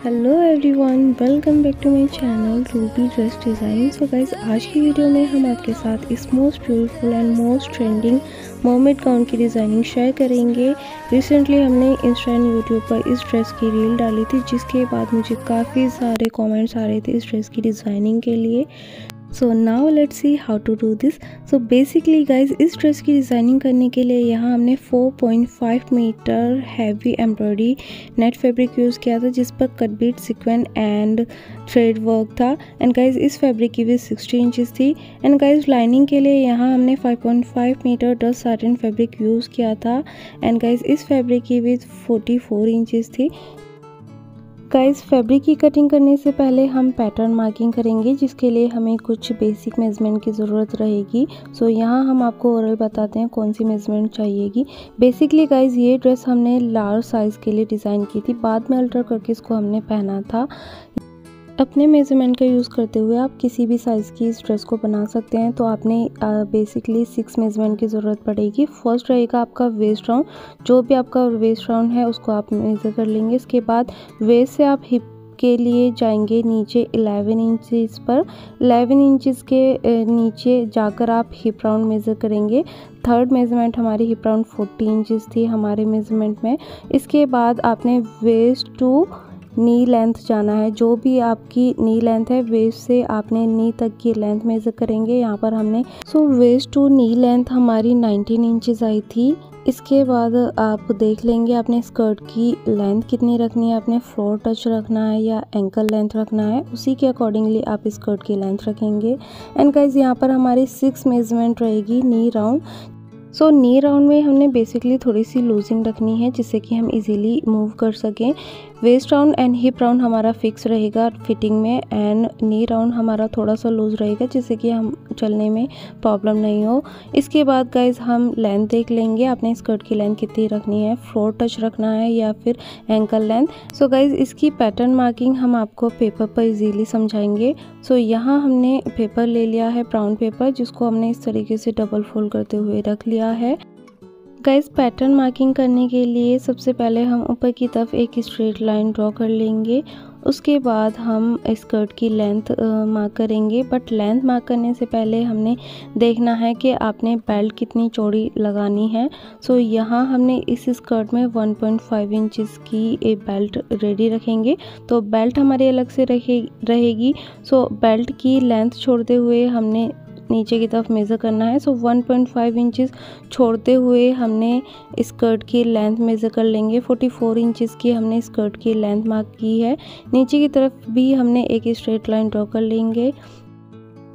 Hello everyone, welcome back to my channel Ruby dress design. So guys, आज की video में हम आपके साथ इस most beautiful and most trending mermaid gown की डिज़ाइनिंग शेयर करेंगे। रिसेंटली हमने इंस्टा एंड यूट्यूब पर इस ड्रेस की रील डाली थी, जिसके बाद मुझे काफ़ी सारे कमेंट्स आ रहे थे इस ड्रेस की डिज़ाइनिंग के लिए। So now let's see how to do this. So basically guys, इस ड्रेस की डिज़ाइनिंग करने के लिए यहाँ हमने 4.5 meter heavy embroidery net fabric use किया था, जिस पर cut bead, sequence and thread work था। एंड गाइज, इस फैब्रिक की विड्थ 60 इंचेस थी। एंड गाइज, लाइनिंग के लिए यहाँ हमने 5.5 meter dust satin fabric use किया था। एंड गाइज, इस फैब्रिक की विड्थ 44 इंचेस थी। गाइस, फैब्रिक की कटिंग करने से पहले हम पैटर्न मार्किंग करेंगे, जिसके लिए हमें कुछ बेसिक मेजरमेंट की ज़रूरत रहेगी। सो यहाँ हम आपको ओरल बताते हैं कौन सी मेजरमेंट चाहिएगी। बेसिकली गाइस, ये ड्रेस हमने लार्ज साइज़ के लिए डिज़ाइन की थी, बाद में अल्टर करके इसको हमने पहना था। अपने मेजरमेंट का यूज़ करते हुए आप किसी भी साइज़ की इस ड्रेस को बना सकते हैं। तो आपने बेसिकली 6 मेजरमेंट की ज़रूरत पड़ेगी। फर्स्ट रहेगा आपका वेस्ट राउंड। जो भी आपका वेस्ट राउंड है उसको आप मेज़र कर लेंगे। इसके बाद वेस्ट से आप हिप के लिए जाएंगे नीचे 11 इंचेस पर। 11 इंचेस के नीचे जाकर आप हिप राउंड मेज़र करेंगे। थर्ड मेजरमेंट हमारी हिप राउंड 40 इंचेस थी हमारे मेजरमेंट में। इसके बाद आपने वेस्ट टू नी लेंथ जाना है। जो भी आपकी नी लेंथ है, वेस्ट से आपने नी तक की लेंथ मेज़र करेंगे। यहाँ पर हमने वेस्ट टू नी लेंथ हमारी 19 इंचेस आई थी। इसके बाद आप देख लेंगे आपने स्कर्ट की लेंथ कितनी रखनी है, आपने फ्लोर टच रखना है या एंकल लेंथ रखना है, उसी के अकॉर्डिंगली आप स्कर्ट की लेंथ रखेंगे। एंड गाइज, यहाँ पर हमारी 6 मेजरमेंट रहेगी नी राउंड। सो नी राउंड में हमने बेसिकली थोड़ी सी लूजिंग रखनी है, जिससे कि हम इजीली मूव कर सकें। Waist round and hip round हमारा फिक्स रहेगा फिटिंग में, एंड नी राउंड हमारा थोड़ा सा लूज रहेगा, जिससे कि हम चलने में प्रॉब्लम नहीं हो। इसके बाद गाइज, हम लेंथ देख लेंगे आपने स्कर्ट की लेंथ कितनी रखनी है, फ्लोर टच रखना है या फिर एंकल लेंथ। सो गाइज, इसकी पैटर्न मार्किंग हम आपको पेपर पर इजीली समझाएंगे। सो यहाँ हमने पेपर ले लिया है, ब्राउन पेपर, जिसको हमने इस तरीके से डबल फोल्ड करते हुए रख लिया है। गाइस, पैटर्न मार्किंग करने के लिए सबसे पहले हम ऊपर की तरफ एक स्ट्रेट लाइन ड्रॉ कर लेंगे। उसके बाद हम स्कर्ट की लेंथ मार्क करेंगे। बट लेंथ मार्क करने से पहले हमने देखना है कि आपने बेल्ट कितनी चौड़ी लगानी है। सो यहाँ हमने इस स्कर्ट में 1.5 इंचेस की एक बेल्ट रेडी रखेंगे। तो बेल्ट हमारी अलग से रहेगी। सो बेल्ट की लेंथ छोड़ते हुए हमने नीचे की तरफ मेज़र करना है। सो 1.5 इंचेस छोड़ते हुए हमने स्कर्ट की लेंथ मेज़र कर लेंगे। 44 इंचेस की हमने स्कर्ट की लेंथ मार्क की है। नीचे की तरफ भी हमने एक स्ट्रेट लाइन ड्रॉ कर लेंगे।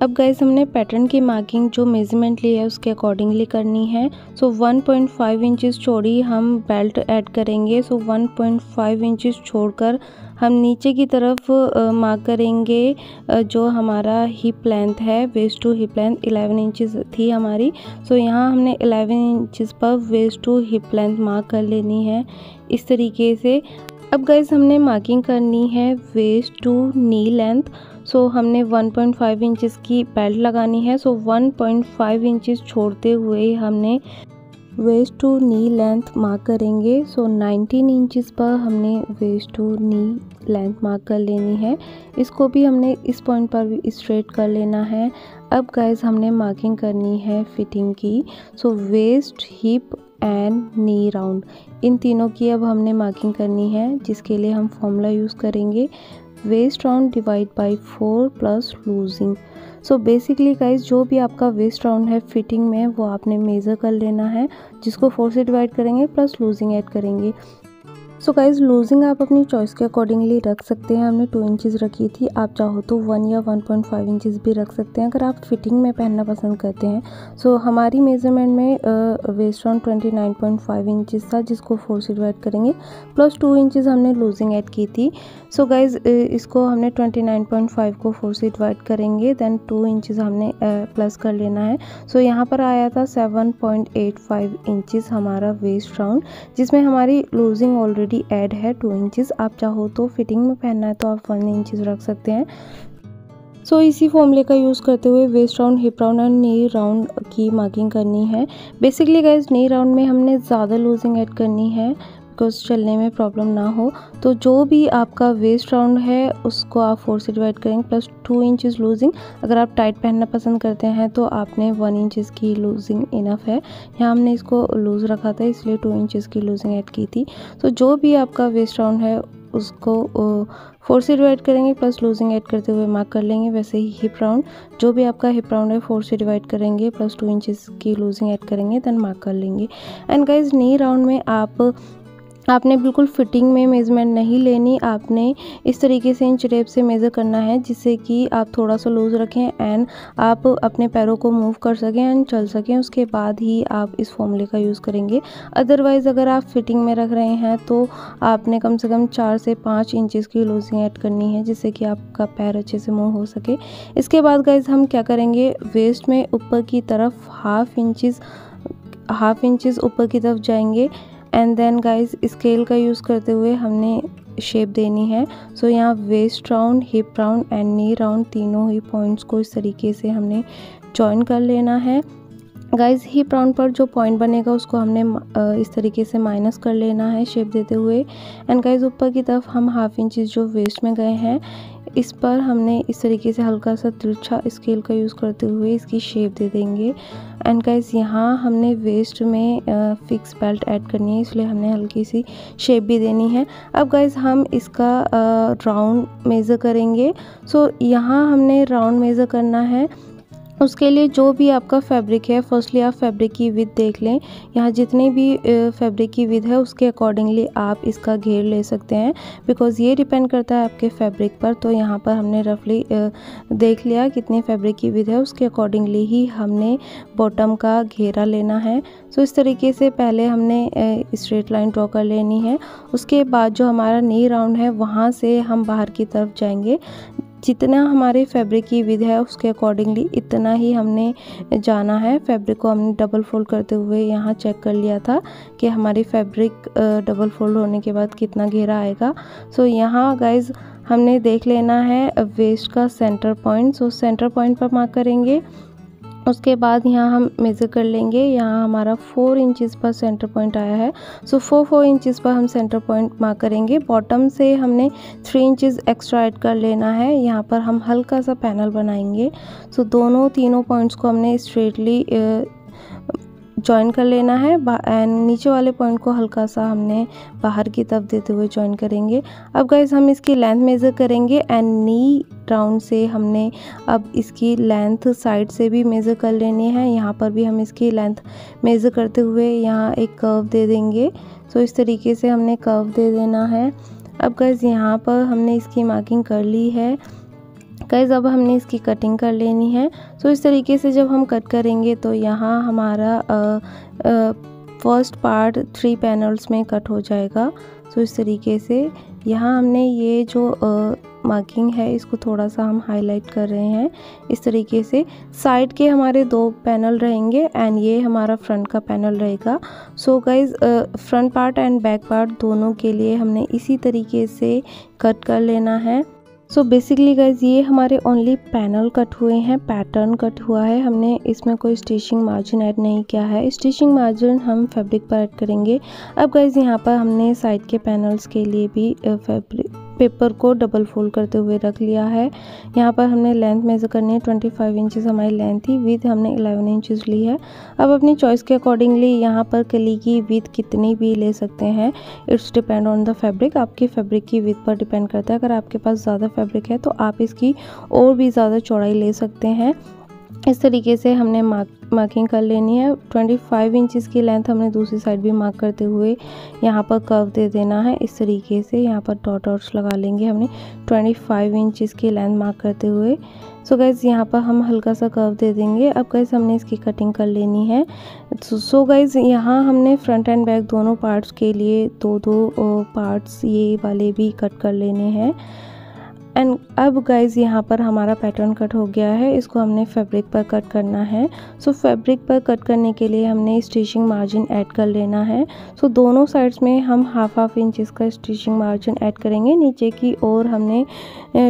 अब गाइस, हमने पैटर्न की मार्किंग जो मेजरमेंट ली है उसके अकॉर्डिंगली करनी है। सो 1.5 इंचेस चौड़ी हम बेल्ट ऐड करेंगे। सो 1.5 इंचेस छोड़कर हम नीचे की तरफ मार्क करेंगे जो हमारा हिप लेंथ है। Waist to hip length 11 inches थी हमारी। सो यहाँ हमने 11 इंचेस पर waist to hip length mark कर लेनी है इस तरीके से। अब गाइस, हमने मार्किंग करनी है वेस्ट टू नी लेंथ। सो हमने 1.5 इंचेस की बेल्ट लगानी है। सो 1.5 इंचेस छोड़ते हुए हमने waist to knee length mark करेंगे। सो 19 इंचेस पर हमने waist to knee length mark कर लेनी है। इसको भी हमने इस पॉइंट पर भी स्ट्रेट कर लेना है। अब गाइस, हमने मार्किंग करनी है फिटिंग की। So waist, hip and knee round, इन तीनों की अब हमने मार्किंग करनी है, जिसके लिए हम फॉर्मूला यूज़ करेंगे waist round divide by 4 plus loosing. So basically guys, जो भी आपका वेस्ट राउंड है फिटिंग में, वो आपने मेज़र कर लेना है, जिसको 4 से डिवाइड करेंगे प्लस लूजिंग ऐड करेंगे। सो गाइज, लूजिंग आप अपनी चॉइस के अकॉर्डिंगली रख सकते हैं। हमने 2 इंचेस रखी थी, आप चाहो तो 1 या 1.5 इंचेस भी रख सकते हैं, अगर आप फिटिंग में पहनना पसंद करते हैं। सो हमारी मेजरमेंट में वेस्ट राउंड 29.5 इंचेस था, जिसको 4 से डिवाइड करेंगे प्लस 2 इंचेस हमने लूजिंग ऐड की थी। सो गाइज, इसको हमने 29.5 को 4 से डिवाइड करेंगे, देन 2 इंचेस हमने प्लस कर लेना है। सो यहाँ पर आया था 7.85 इंचेस हमारा वेस्ट राउंड, जिसमें हमारी लूजिंग ऑलरेडी ऐड है 2 इंचेस। आप चाहो तो फिटिंग में पहनना है तो आप 1 इंचेस रख सकते हैं। सो इसी फॉर्मूले का यूज़ करते हुए waist round, hip round and knee round की मार्किंग करनी है। बेसिकली गाइज, नी राउंड में हमने ज़्यादा लूजिंग ऐड करनी है, बिकॉज चलने में प्रॉब्लम ना हो। तो जो भी आपका वेस्ट राउंड है उसको आप 4 से डिवाइड करेंगे प्लस 2 इंचज़ लूजिंग। अगर आप टाइट पहनना पसंद करते हैं तो आपने 1 इंचज़ की लूजिंग इनफ है। यहाँ हमने इसको लूज़ रखा था इसलिए 2 इंचज़ की लूजिंग ऐड की थी। तो जो भी आपका वेस्ट राउंड है उसको 4 से डिवाइड करेंगे प्लस लूजिंग ऐड करते हुए मार्क कर लेंगे। वैसे ही हिप राउंड, जो भी आपका हिप राउंड है 4 से डिवाइड करेंगे प्लस 2 इंचज़ की लूजिंग ऐड करेंगे, देन मार्क कर लेंगे। एंड गाइज नी राउंड में आपने बिल्कुल फिटिंग में मेज़रमेंट नहीं लेनी, आपने इस तरीके से इंच टेप से मेज़र करना है जिससे कि आप थोड़ा सा लूज़ रखें एंड आप अपने पैरों को मूव कर सकें एंड चल सकें। उसके बाद ही आप इस फॉर्मूले का यूज़ करेंगे। अदरवाइज़ अगर आप फिटिंग में रख रहे हैं तो आपने कम से कम 4 से 5 इंचज़ की लूजिंग ऐड करनी है जिससे कि आपका पैर अच्छे से मूव हो सके। इसके बाद गाइज हम क्या करेंगे, वेस्ट में ऊपर की तरफ हाफ इंचज़ ऊपर की तरफ जाएंगे एंड देन गाइज स्केल का यूज़ करते हुए हमने शेप देनी है। सो यहाँ waist round, hip round and knee round तीनों ही पॉइंट्स को इस तरीके से हमने जॉइन कर लेना है। गाइज हिप राउंड पर जो पॉइंट बनेगा उसको हमने इस तरीके से माइनस कर लेना है शेप देते हुए। एंड गाइज ऊपर की तरफ हम हाफ इंचज़ जो वेस्ट में गए हैं इस पर हमने इस तरीके से हल्का सा तिरछा स्केल का यूज़ करते हुए इसकी शेप दे देंगे। एंड गाइज यहाँ हमने वेस्ट में फिक्स बेल्ट ऐड करनी है इसलिए हमने हल्की सी शेप भी देनी है। अब गाइज हम इसका राउंड मेज़र करेंगे। सो यहाँ हमने राउंड मेज़र करना है। उसके लिए जो भी आपका फैब्रिक है, फर्स्टली आप फैब्रिक की विड्थ देख लें। यहाँ जितनी भी फैब्रिक की विड्थ है उसके अकॉर्डिंगली आप इसका घेर ले सकते हैं बिकॉज़ ये डिपेंड करता है आपके फैब्रिक पर। तो यहाँ पर हमने रफली देख लिया कितनी फैब्रिक की विड्थ है, उसके अकॉर्डिंगली ही हमने बॉटम का घेरा लेना है। सो इस तरीके से पहले हमने स्ट्रेट लाइन ड्रॉ कर लेनी है। उसके बाद जो हमारा नी राउंड है वहाँ से हम बाहर की तरफ जाएंगे। जितना हमारे फैब्रिक की विड्थ है उसके अकॉर्डिंगली इतना ही हमने जाना है। फैब्रिक को हमने डबल फोल्ड करते हुए यहाँ चेक कर लिया था कि हमारी फैब्रिक डबल फोल्ड होने के बाद कितना घेरा आएगा। सो यहाँ गाइज हमने देख लेना है वेस्ट का centre point. So centre point पर मार्क करेंगे। उसके बाद यहाँ हम मेज़र कर लेंगे। यहाँ हमारा 4 इंचज़ पर सेंटर पॉइंट आया है। सो 4 इंचज़ पर हम सेंटर पॉइंट मार्क करेंगे। बॉटम से हमने 3 इंचज़ एक्स्ट्रा ऐड कर लेना है। यहाँ पर हम हल्का सा पैनल बनाएंगे। सो तीनों पॉइंट्स को हमने स्ट्रेटली जॉइन कर लेना है एंड नीचे वाले पॉइंट को हल्का सा हमने बाहर की तरफ देते हुए जॉइन करेंगे। अब गाइज हम इसकी लेंथ मेज़र करेंगे एंड नी राउंड से हमने अब इसकी लेंथ साइड से भी मेज़र कर लेनी है। यहाँ पर भी हम इसकी लेंथ मेज़र करते हुए यहाँ एक कर्व दे देंगे। सो इस तरीके से हमने कर्व दे देना है। अब गाइज यहाँ पर हमने इसकी मार्किंग कर ली है। गाइज अब हमने इसकी कटिंग कर लेनी है। सो इस तरीके से जब हम कट करेंगे तो यहाँ हमारा फर्स्ट पार्ट 3 पैनल्स में कट हो जाएगा। सो इस तरीके से यहाँ हमने ये जो मार्किंग है इसको थोड़ा सा हम हाईलाइट कर रहे हैं। इस तरीके से साइड के हमारे 2 पैनल रहेंगे एंड ये हमारा फ्रंट का पैनल रहेगा। So guys front part and back part दोनों के लिए हमने इसी तरीके से कट कर लेना है। सो बेसिकली गाइज ये हमारे ओनली पैनल कट हुए हैं, पैटर्न कट हुआ है। हमने इसमें कोई स्टिचिंग मार्जिन ऐड नहीं किया है। स्टिचिंग मार्जिन हम फैब्रिक पर ऐड करेंगे। अब गाइज यहाँ पर हमने साइड के पैनल्स के लिए भी फैब्रिक पेपर को डबल फोल्ड करते हुए रख लिया है। यहाँ पर हमने लेंथ मेज़र करनी है। 25 इंचज़ हमारी लेंथ थी, विड्थ हमने 11 इंचज़ ली है। अब अपनी चॉइस के अकॉर्डिंगली यहाँ पर कली की विड्थ कितनी भी ले सकते हैं। It's depend on the fabric, आपकी फैब्रिक की विड्थ पर डिपेंड करता है। अगर आपके पास ज़्यादा फैब्रिक है तो आप इसकी और भी ज़्यादा चौड़ाई ले सकते हैं। इस तरीके से हमने मार्किंग कर लेनी है। 25 इंचज़ की लेंथ हमने दूसरी साइड भी मार्क करते हुए यहाँ पर कर्व दे देना है। इस तरीके से यहाँ पर डॉट्स लगा लेंगे हमने 25 इंचज़ की लेंथ मार्क करते हुए। सो गाइज़ यहाँ पर हम हल्का सा कर्व दे देंगे। अब गाइज़ हमने इसकी कटिंग कर लेनी है। सो गाइज़ यहाँ हमने फ्रंट एंड बैक दोनों पार्ट्स के लिए 2 पार्ट्स ये वाले भी कट कर लेने हैं। एंड अब गाइज़ यहाँ पर हमारा पैटर्न कट हो गया है, इसको हमने फैब्रिक पर कट करना है। सो फैब्रिक पर कट करने के लिए हमने स्टिचिंग मार्जिन ऐड कर लेना है। सो दोनों साइड्स में हम हाफ इंचज़ का स्टिचिंग मार्जिन ऐड करेंगे। नीचे की ओर हमने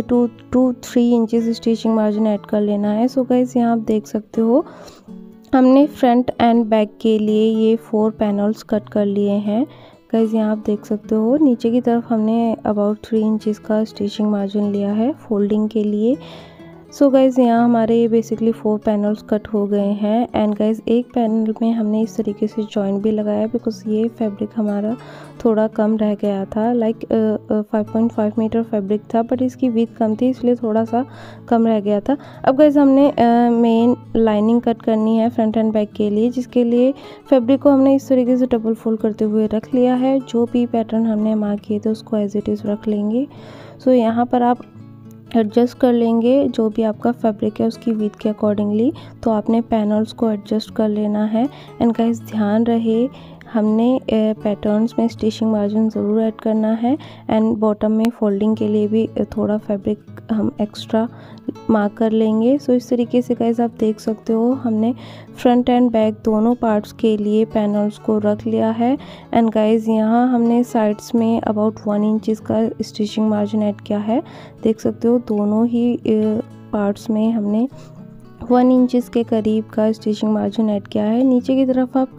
2 to 3 inches stitching margin add कर लेना है। सो गाइज़ यहाँ आप देख सकते हो हमने फ्रंट एंड बैक के लिए ये 4 पैनल्स कट कर लिए हैं। गाइस यहाँ आप देख सकते हो नीचे की तरफ हमने अबाउट 3 इंचेस का स्टिचिंग मार्जिन लिया है फोल्डिंग के लिए। सो गाइज़ यहाँ हमारे बेसिकली 4 पैनल्स कट हो गए हैं एंड गाइज़ एक पैनल में हमने इस तरीके से जॉइंट भी लगाया बिकॉज ये फैब्रिक हमारा थोड़ा कम रह गया था। लाइक 5.5 मीटर फैब्रिक था बट इसकी विड्थ कम थी इसलिए थोड़ा सा कम रह गया था। अब गाइज़ हमने मेन लाइनिंग कट करनी है फ्रंट एंड बैक के लिए, जिसके लिए फैब्रिक को हमने इस तरीके से डबल फोल्ड करते हुए रख लिया है। जो भी पैटर्न हमने मार्क किए थे उसको एज इट इज़ रख लेंगे। सो यहाँ पर आप एडजस्ट कर लेंगे जो भी आपका फैब्रिक है उसकी विड्थ के अकॉर्डिंगली, तो आपने पैनल्स को एडजस्ट कर लेना है। एंड गाइस ध्यान रहे हमने पैटर्न्स में स्टिचिंग मार्जिन ज़रूर ऐड करना है एंड बॉटम में फोल्डिंग के लिए भी थोड़ा फैब्रिक हम एक्स्ट्रा मार्क कर लेंगे। सो इस तरीके से गाइस आप देख सकते हो हमने फ्रंट एंड बैक दोनों पार्ट्स के लिए पैनल्स को रख लिया है। एंड गाइस यहाँ हमने साइड्स में अबाउट 1 इंचेस का स्टिचिंग मार्जिन ऐड किया है। देख सकते हो दोनों ही पार्ट्स में हमने 1 इंचेस के करीब का स्टिचिंग मार्जिन ऐड किया है। नीचे की तरफ आप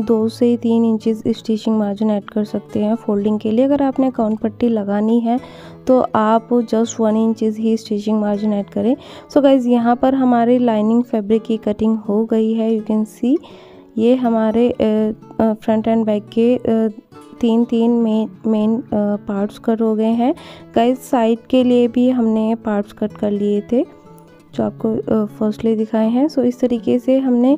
2 से 3 इंचेस स्टिचिंग मार्जिन ऐड कर सकते हैं फोल्डिंग के लिए। अगर आपने काउंट पट्टी लगानी है तो आप जस्ट 1 इंचेस ही स्टिचिंग मार्जिन ऐड करें। सो गाइज़ यहाँ पर हमारी लाइनिंग फैब्रिक की कटिंग हो गई है। यू कैन सी ये हमारे फ्रंट एंड बैक के 3 मेन पार्ट्स कट हो गए हैं। गाइज़ साइड के लिए भी हमने पार्ट्स कट कर लिए थे जो आपको फर्स्टली दिखाए हैं। सो इस तरीके से हमने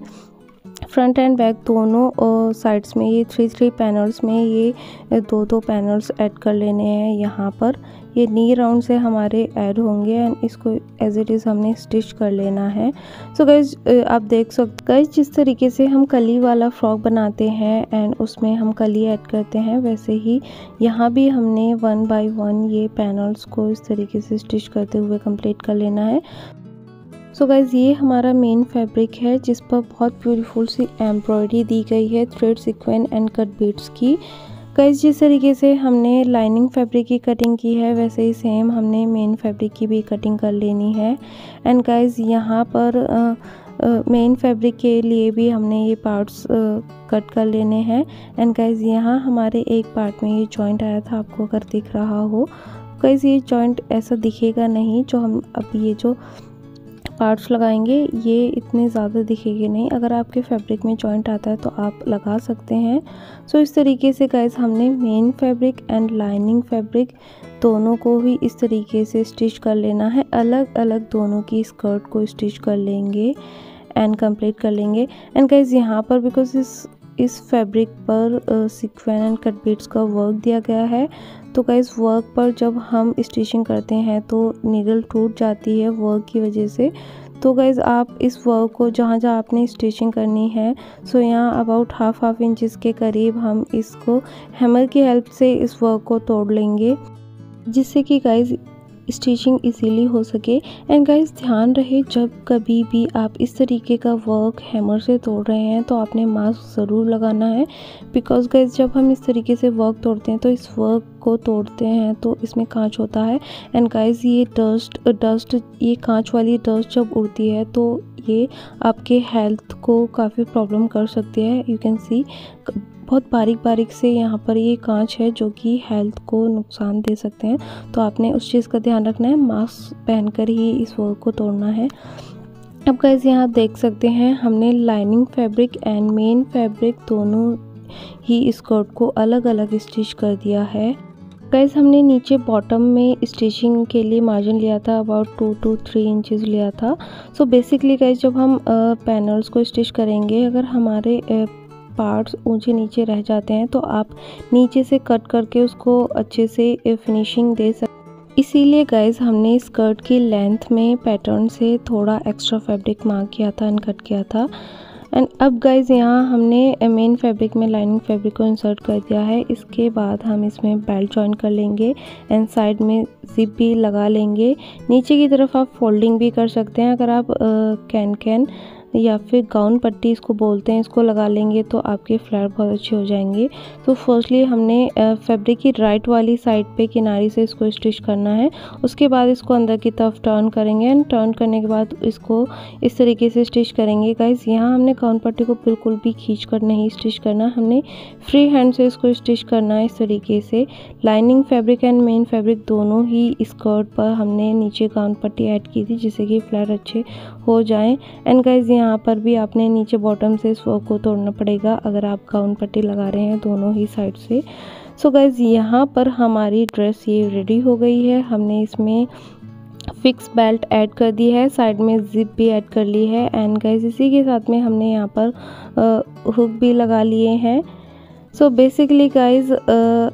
फ्रंट एंड बैक दोनों साइड्स में ये 3 पैनल्स में ये 2 पैनल्स ऐड कर लेने हैं। यहाँ पर ये नी राउंड से हमारे ऐड होंगे एंड इसको एज इट इज़ हमने स्टिच कर लेना है। सो गाइज आप देख सकते गाइज जिस तरीके से हम कली वाला फ्रॉक बनाते हैं एंड उसमें हम कली ऐड करते हैं वैसे ही यहाँ भी हमने 1 बाय 1 ये पैनल्स को इस तरीके से स्टिच करते हुए कंप्लीट कर लेना है। सो गाइज़ ये हमारा मेन फैब्रिक है जिस पर बहुत ब्यूटीफुल सी एम्ब्रॉयडरी दी गई है thread sequence and cut beads की। गाइज़ जिस तरीके से हमने लाइनिंग फैब्रिक की कटिंग की है वैसे ही सेम हमने मेन फैब्रिक की भी कटिंग कर लेनी है। एंड गाइज़ यहाँ पर मेन फैब्रिक के लिए भी हमने ये पार्ट्स कट कर लेने हैं। एंड गाइज़ यहाँ हमारे एक पार्ट में ये जॉइंट आया था, आपको अगर दिख रहा हो। गाइज़ ये जॉइंट ऐसा दिखेगा नहीं, जो हम अब ये जो पार्ट्स लगाएंगे ये इतने ज़्यादा दिखेंगे नहीं। अगर आपके फैब्रिक में जॉइंट आता है तो आप लगा सकते हैं। सो इस तरीके से गाइस हमने main fabric and lining fabric दोनों को भी इस तरीके से स्टिच कर लेना है। अलग अलग दोनों की स्कर्ट को स्टिच कर लेंगे एंड कंप्लीट कर लेंगे। एंड गाइस यहाँ पर बिकॉज इस फैब्रिक पर सीक्वेंस एंड कट बीड्स का वर्क दिया गया है, तो गाइस वर्क पर जब हम स्टिचिंग करते हैं तो नीडल टूट जाती है वर्क की वजह से। तो गाइस आप इस वर्क को जहाँ जहाँ आपने स्टिचिंग करनी है सो यहाँ अबाउट हाफ इंचेस के करीब हम इसको हैमर की हेल्प से इस वर्क को तोड़ लेंगे, जिससे कि गाइस स्टिचिंग इजीली हो सके। एंड गाइस ध्यान रहे जब कभी भी आप इस तरीके का वर्क हैमर से तोड़ रहे हैं तो आपने मास्क ज़रूर लगाना है, बिकॉज गाइस जब हम इस तरीके से वर्क तोड़ते हैं तो इस वर्क को तोड़ते हैं तो इसमें कांच होता है। एंड गाइस ये डस्ट ये कांच वाली डस्ट जब उड़ती है तो ये आपके हेल्थ को काफ़ी प्रॉब्लम कर सकती है। यू कैन सी बहुत बारीक से यहाँ पर ये कांच है जो कि हेल्थ को नुकसान दे सकते हैं, तो आपने उस चीज़ का ध्यान रखना है। मास्क पहनकर ही इस वर्क को तोड़ना है। अब गाइस यहाँ देख सकते हैं हमने lining fabric and main fabric दोनों ही स्कर्ट को अलग अलग स्टिच कर दिया है। गाइस हमने नीचे बॉटम में स्टिचिंग के लिए मार्जिन लिया था अबाउट 2 to 3 इंचेस लिया था। सो बेसिकली गाइस जब हम पैनल्स को स्टिच करेंगे अगर हमारे पार्ट्स ऊंचे नीचे रह जाते हैं तो आप नीचे से कट करके उसको अच्छे से फिनिशिंग दे सकते। इसीलिए गाइज हमने स्कर्ट की लेंथ में पैटर्न से थोड़ा एक्स्ट्रा फैब्रिक मार्क किया था एंड कट किया था। एंड अब गाइज यहाँ हमने मेन फैब्रिक में लाइनिंग फैब्रिक को इंसर्ट कर दिया है। इसके बाद हम इसमें बेल्ट जॉइन कर लेंगे एंड साइड में जिप भी लगा लेंगे। नीचे की तरफ आप फोल्डिंग भी कर सकते हैं। अगर आप कैन या फिर गाउन पट्टी इसको बोलते हैं, इसको लगा लेंगे तो आपके फ्लावर बहुत अच्छे हो जाएंगे। तो फर्स्टली हमने फैब्रिक की राइट वाली साइड पे किनारे से इसको स्टिच करना है। उसके बाद इसको अंदर की तरफ टर्न करेंगे एंड टर्न करने के बाद इसको इस तरीके से स्टिच करेंगे। गाइस यहाँ हमने गाउन पट्टी को बिल्कुल भी खींच कर नहीं स्टिच करना, हमने फ्री हैंड से इसको स्टिच करना है इस तरीके से। Lining fabric and main fabric दोनों ही स्कर्ट पर हमने नीचे गाउन पट्टी ऐड की थी जिससे कि फ्लावर अच्छे हो जाएं। एंड गाइस यहाँ पर भी आपने नीचे बॉटम से इस वर्क को तोड़ना पड़ेगा अगर आप गाउन पट्टी लगा रहे हैं दोनों ही साइड से। सो गाइस यहाँ पर हमारी ड्रेस ये रेडी हो गई है। हमने इसमें फिक्स बेल्ट ऐड कर दी है, साइड में जिप भी ऐड कर ली है एंड गाइस इसी के साथ में हमने यहाँ पर हुक भी लगा लिए हैं। सो बेसिकली गाइज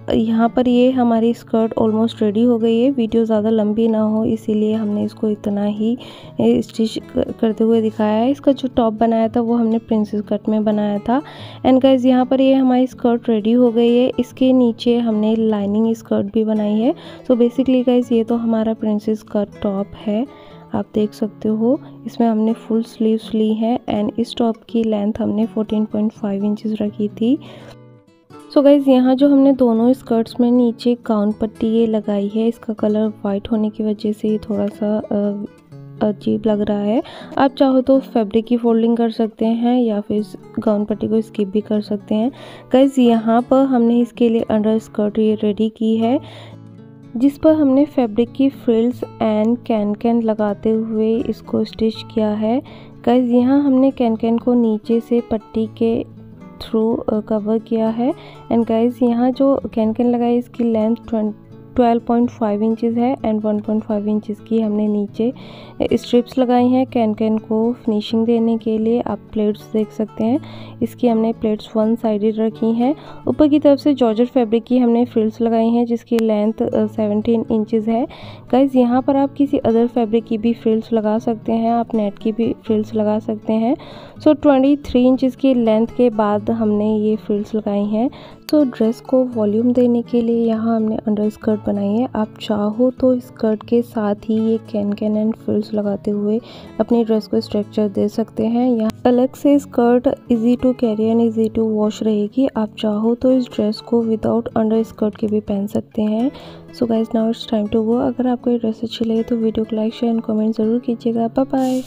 यहाँ पर ये हमारी स्कर्ट ऑलमोस्ट रेडी हो गई है। वीडियो ज़्यादा लंबी ना हो इसीलिए हमने इसको इतना ही स्टिच करते हुए दिखाया है। इसका जो टॉप बनाया था वो हमने प्रिंसेस कट में बनाया था। एंड गाइज यहाँ पर ये हमारी स्कर्ट रेडी हो गई है। इसके नीचे हमने लाइनिंग स्कर्ट भी बनाई है। सो बेसिकली गाइज ये तो हमारा प्रिंसेस कट टॉप है, आप देख सकते हो। इसमें हमने फुल स्लीव्स ली है एंड इस टॉप की लेंथ हमने 14.5 इंचेस रखी थी। सो गाइज़ यहाँ जो हमने दोनों स्कर्ट्स में नीचे गाउन पट्टी ये लगाई है, इसका कलर वाइट होने की वजह से ये थोड़ा सा अजीब लग रहा है। आप चाहो तो फैब्रिक की फोल्डिंग कर सकते हैं या फिर गाउन पट्टी को स्किप भी कर सकते हैं। गाइज़ यहाँ पर हमने इसके लिए अंडर स्कर्ट ये रेडी की है जिस पर हमने फैब्रिक की फ्रिल्स एंड कैन लगाते हुए इसको स्टिच किया है। गाइज़ यहाँ हमने कैन को नीचे से पट्टी के थ्रू कवर किया है। एंड गाइज यहाँ जो कैन लगाई इसकी लेंथ 12.5 इंचेस है एंड 1.5 इंचेस की हमने नीचे स्ट्रिप्स लगाई हैं कैन को फिनिशिंग देने के लिए। आप प्लेट्स देख सकते हैं, इसकी हमने प्लेट्स वन साइडेड रखी हैं। ऊपर की तरफ से जॉर्जेट फैब्रिक की हमने फ्रिल्स लगाई हैं जिसकी लेंथ 17 इंचेस है। गाइज यहाँ पर आप किसी अदर फैब्रिक की भी फ्रिल्स लगा सकते हैं, आप नेट की भी फ्रिल्स लगा सकते हैं। सो 23 इंचेस की लेंथ के बाद हमने ये फ्रिल्स लगाई हैं। तो ड्रेस को वॉल्यूम देने के लिए यहाँ हमने अंडर स्कर्ट बनाई है। आप चाहो तो स्कर्ट के साथ ही ये कैन एंड फ्रिल्स लगाते हुए अपनी ड्रेस को स्ट्रक्चर दे सकते हैं। यहाँ अलग से skirt easy to carry and easy to wash रहेगी। आप चाहो तो इस ड्रेस को विदाउट अंडर स्कर्ट के भी पहन सकते हैं। So guys now it's time to go. अगर आपको ये ड्रेस अच्छी लगे तो वीडियो को लाइक शेयर एंड कमेंट ज़रूर कीजिएगा। Bye bye.